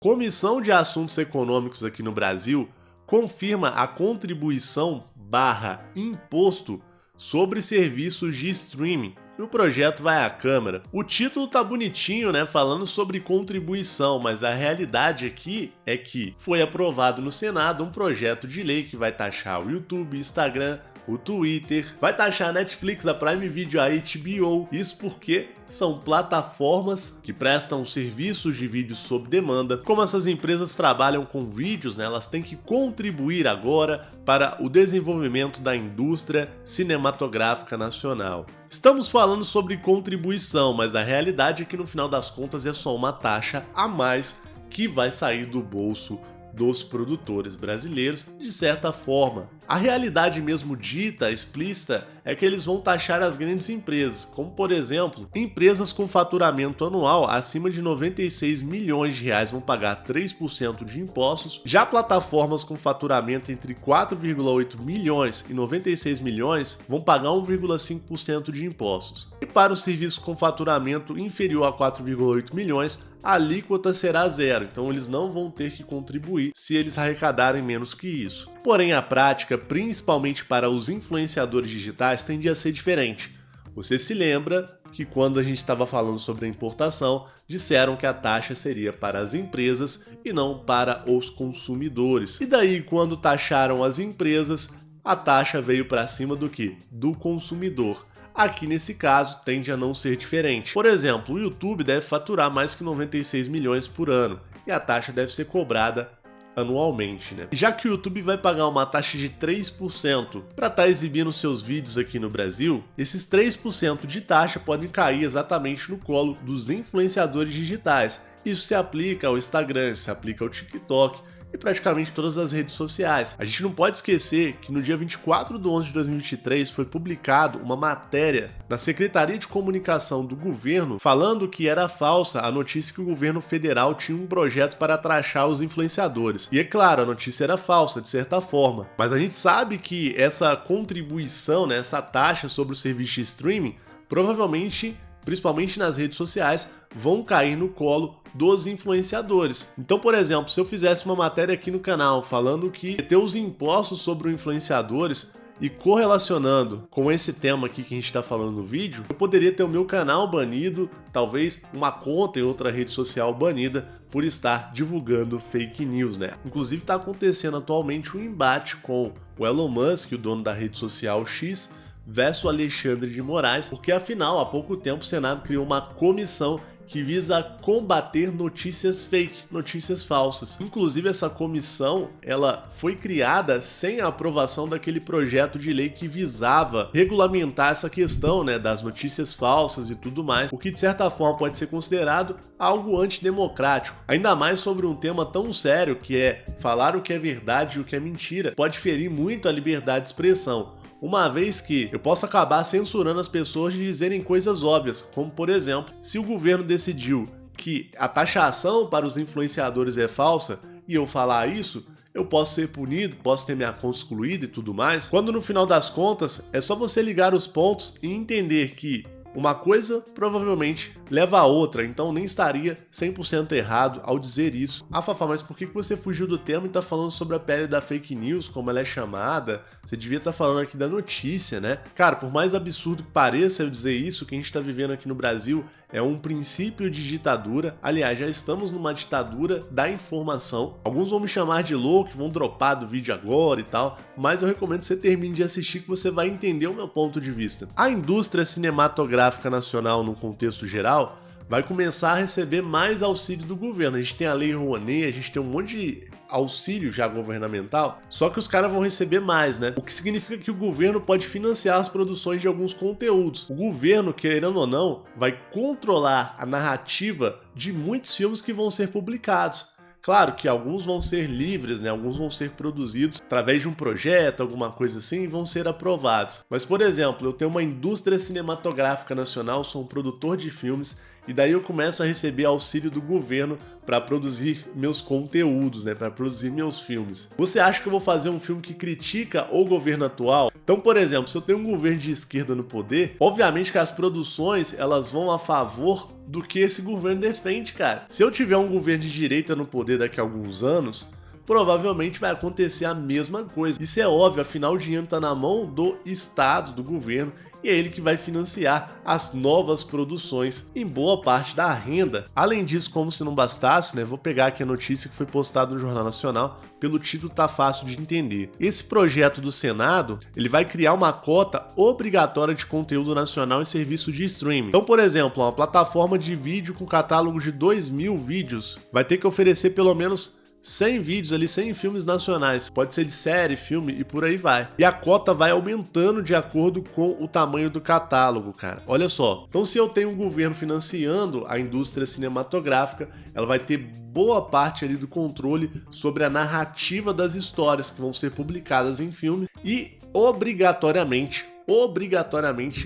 Comissão de Assuntos Econômicos aqui no Brasil confirma a contribuição / imposto sobre serviços de streaming. E o projeto vai à Câmara. O título tá bonitinho, né? Falando sobre contribuição, mas a realidade aqui é que foi aprovado no Senado um projeto de lei que vai taxar o YouTube, Instagram, o Twitter, vai taxar a Netflix, a Prime Video, a HBO. Isso porque são plataformas que prestam serviços de vídeo sob demanda. Como essas empresas trabalham com vídeos, né, elas têm que contribuir agora para o desenvolvimento da indústria cinematográfica nacional. Estamos falando sobre contribuição, mas a realidade é que no final das contas é só uma taxa a mais que vai sair do bolso dos produtores brasileiros, de certa forma. A realidade mesmo dita, explícita, é que eles vão taxar as grandes empresas, como por exemplo, empresas com faturamento anual acima de 96 milhões de reais vão pagar 3% de impostos, já plataformas com faturamento entre 4,8 milhões e 96 milhões vão pagar 1,5% de impostos. E para os serviços com faturamento inferior a 4,8 milhões, a alíquota será zero, então eles não vão ter que contribuir se eles arrecadarem menos que isso. Porém, a prática, principalmente para os influenciadores digitais, tende a ser diferente. Você se lembra que quando a gente estava falando sobre a importação, disseram que a taxa seria para as empresas e não para os consumidores. E daí, quando taxaram as empresas, a taxa veio para cima do quê? Do consumidor. Aqui nesse caso tende a não ser diferente. Por exemplo, o YouTube deve faturar mais que 96 milhões por ano e a taxa deve ser cobrada anualmente, né? Já que o YouTube vai pagar uma taxa de 3% para estar exibindo seus vídeos aqui no Brasil, esses 3% de taxa podem cair exatamente no colo dos influenciadores digitais. Isso se aplica ao Instagram, se aplica ao TikTok e praticamente todas as redes sociais. A gente não pode esquecer que no dia 24 de 11 de 2023 foi publicado uma matéria na Secretaria de Comunicação do governo falando que era falsa a notícia que o governo federal tinha um projeto para taxar os influenciadores. E é claro, a notícia era falsa, de certa forma. Mas a gente sabe que essa contribuição, né, essa taxa sobre o serviço de streaming, provavelmente, principalmente nas redes sociais, vão cair no colo dos influenciadores. Então, por exemplo, se eu fizesse uma matéria aqui no canal falando que ter os impostos sobre os influenciadores e correlacionando com esse tema aqui que a gente está falando no vídeo, eu poderia ter o meu canal banido, talvez uma conta em outra rede social banida por estar divulgando fake news, né? Inclusive está acontecendo atualmente um embate com o Elon Musk, o dono da rede social X, versus Alexandre de Moraes, porque afinal, há pouco tempo o Senado criou uma comissão que visa combater notícias fake, notícias falsas. Inclusive essa comissão, ela foi criada sem a aprovação daquele projeto de lei que visava regulamentar essa questão, né, das notícias falsas e tudo mais, o que de certa forma pode ser considerado algo antidemocrático. Ainda mais sobre um tema tão sério que é falar o que é verdade e o que é mentira, pode ferir muito a liberdade de expressão. Uma vez que eu posso acabar censurando as pessoas de dizerem coisas óbvias, como por exemplo, se o governo decidiu que a taxação para os influenciadores é falsa e eu falar isso, eu posso ser punido, posso ter minha conta excluída e tudo mais, quando no final das contas é só você ligar os pontos e entender que uma coisa provavelmente leva a outra, então nem estaria 100% errado ao dizer isso. Ah, Fafá, mas por que você fugiu do tema e tá falando sobre a pele da fake news, como ela é chamada? Você devia estar falando aqui da notícia, né? Cara, por mais absurdo que pareça eu dizer isso, o que a gente tá vivendo aqui no Brasil é um princípio de ditadura. Aliás, já estamos numa ditadura da informação. Alguns vão me chamar de louco, vão dropar do vídeo agora e tal, mas eu recomendo que você termine de assistir que você vai entender o meu ponto de vista. A indústria cinematográfica nacional, no contexto geral, vai começar a receber mais auxílio do governo. A gente tem a Lei Rouanet, a gente tem um monte de auxílio já governamental, só que os caras vão receber mais, né? O que significa que o governo pode financiar as produções de alguns conteúdos. O governo, querendo ou não, vai controlar a narrativa de muitos filmes que vão ser publicados. Claro que alguns vão ser livres, né? Alguns vão ser produzidos através de um projeto, alguma coisa assim, e vão ser aprovados. Mas, por exemplo, eu tenho uma indústria cinematográfica nacional, sou um produtor de filmes, e daí eu começo a receber auxílio do governo para produzir meus conteúdos, né, para produzir meus filmes. Você acha que eu vou fazer um filme que critica o governo atual? Então, por exemplo, se eu tenho um governo de esquerda no poder, obviamente que as produções elas vão a favor do que esse governo defende, cara. Se eu tiver um governo de direita no poder daqui a alguns anos, provavelmente vai acontecer a mesma coisa. Isso é óbvio, afinal o dinheiro está na mão do Estado, do governo, e é ele que vai financiar as novas produções em boa parte da renda. Além disso, como se não bastasse, né, vou pegar aqui a notícia que foi postada no Jornal Nacional, pelo título tá fácil de entender. Esse projeto do Senado, ele vai criar uma cota obrigatória de conteúdo nacional em serviço de streaming. Então, por exemplo, uma plataforma de vídeo com catálogo de 2.000 vídeos vai ter que oferecer pelo menos 100 vídeos ali, 100 filmes nacionais. Pode ser de série, filme e por aí vai. E a cota vai aumentando de acordo com o tamanho do catálogo, cara. Olha só. Então, se eu tenho um governo financiando a indústria cinematográfica, ela vai ter boa parte ali do controle sobre a narrativa das histórias que vão ser publicadas em filmes e obrigatoriamente,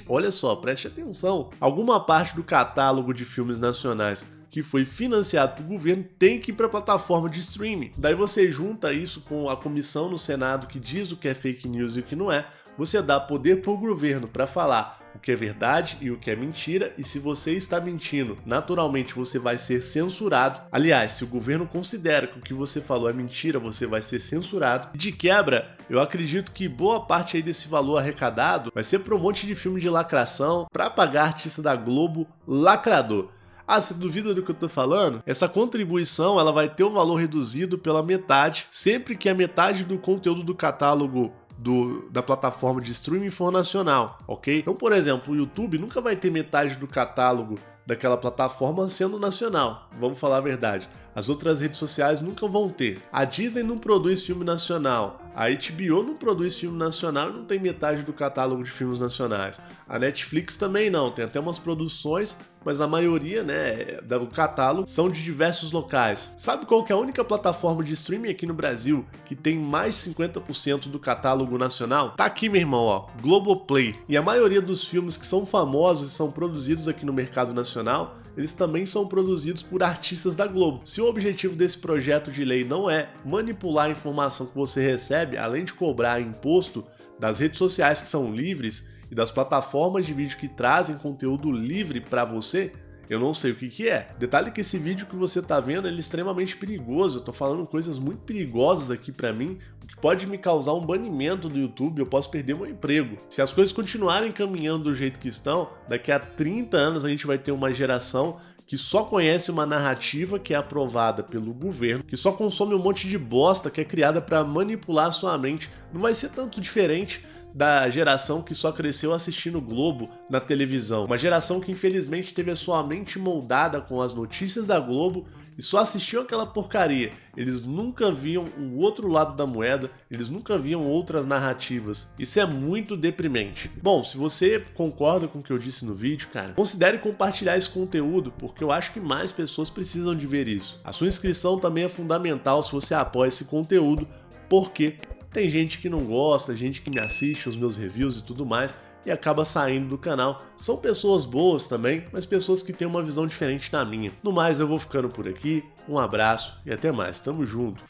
olha só, preste atenção, alguma parte do catálogo de filmes nacionais que foi financiado pelo governo tem que ir para a plataforma de streaming. Daí você junta isso com a comissão no Senado que diz o que é fake news e o que não é, você dá poder para o governo para falar o que é verdade e o que é mentira, e se você está mentindo, naturalmente você vai ser censurado. Aliás, se o governo considera que o que você falou é mentira, você vai ser censurado. E de quebra, eu acredito que boa parte aí desse valor arrecadado vai ser para um monte de filme de lacração, para pagar artista da Globo lacrador. Ah, você duvida do que eu tô falando? Essa contribuição ela vai ter o valor reduzido pela metade, sempre que a metade do conteúdo do catálogo da plataforma de streaming for nacional, ok? Então, por exemplo, o YouTube nunca vai ter metade do catálogo daquela plataforma sendo nacional, vamos falar a verdade. As outras redes sociais nunca vão ter. A Disney não produz filme nacional, a HBO não produz filme nacional e não tem metade do catálogo de filmes nacionais. A Netflix também não, tem até umas produções, mas a maioria, né, do catálogo são de diversos locais. Sabe qual que é a única plataforma de streaming aqui no Brasil que tem mais de 50% do catálogo nacional? Tá aqui, meu irmão, ó, Globoplay. E a maioria dos filmes que são famosos e são produzidos aqui no mercado nacional, eles também são produzidos por artistas da Globo. Se o objetivo desse projeto de lei não é manipular a informação que você recebe, além de cobrar imposto das redes sociais que são livres e das plataformas de vídeo que trazem conteúdo livre para você, eu não sei o que é. Detalhe que esse vídeo que você tá vendo, ele é extremamente perigoso. Eu tô falando coisas muito perigosas aqui pra mim, o que pode me causar um banimento do YouTube, eu posso perder meu emprego. Se as coisas continuarem caminhando do jeito que estão, daqui a 30 anos a gente vai ter uma geração que só conhece uma narrativa que é aprovada pelo governo, que só consome um monte de bosta que é criada pra manipular a sua mente. Não vai ser tanto diferente da geração que só cresceu assistindo Globo na televisão. Uma geração que infelizmente teve a sua mente moldada com as notícias da Globo e só assistiam aquela porcaria. Eles nunca viam o outro lado da moeda, eles nunca viam outras narrativas. Isso é muito deprimente. Bom, se você concorda com o que eu disse no vídeo, cara, considere compartilhar esse conteúdo, porque eu acho que mais pessoas precisam de ver isso. A sua inscrição também é fundamental se você apoia esse conteúdo, porque tem gente que não gosta, gente que me assiste os meus reviews e tudo mais e acaba saindo do canal. São pessoas boas também, mas pessoas que têm uma visão diferente da minha. No mais, eu vou ficando por aqui. Um abraço e até mais. Tamo junto.